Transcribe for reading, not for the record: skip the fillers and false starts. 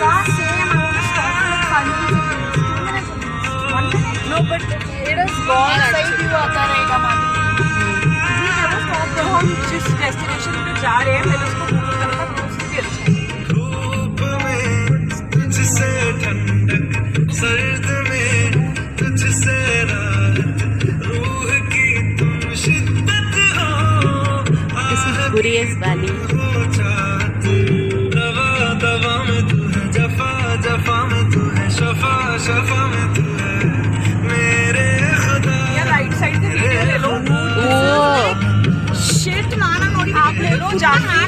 Yeah, same. I want to stop for like 5 minutes. 1 minute. No, but it is gone. सही view आता रहेगा ma'am. We never stop. जब हम जिस destination पे जा रहे हैं मैंने उसको Google करा था तो उससे भी अच्छा है. धूप में तुझसे ठंडक, सर्द में तुझसे राहत, रूह की तुम शिद्दत हो. This is Gurez Valley. दवा दवा में तू है, जफा जफा में तू है, शफा शफा में तू है मेरे खुदा. या राइट साइड से वीडियो ले लो. Oh. शिट नाना नोड़ी आप ले लो जाके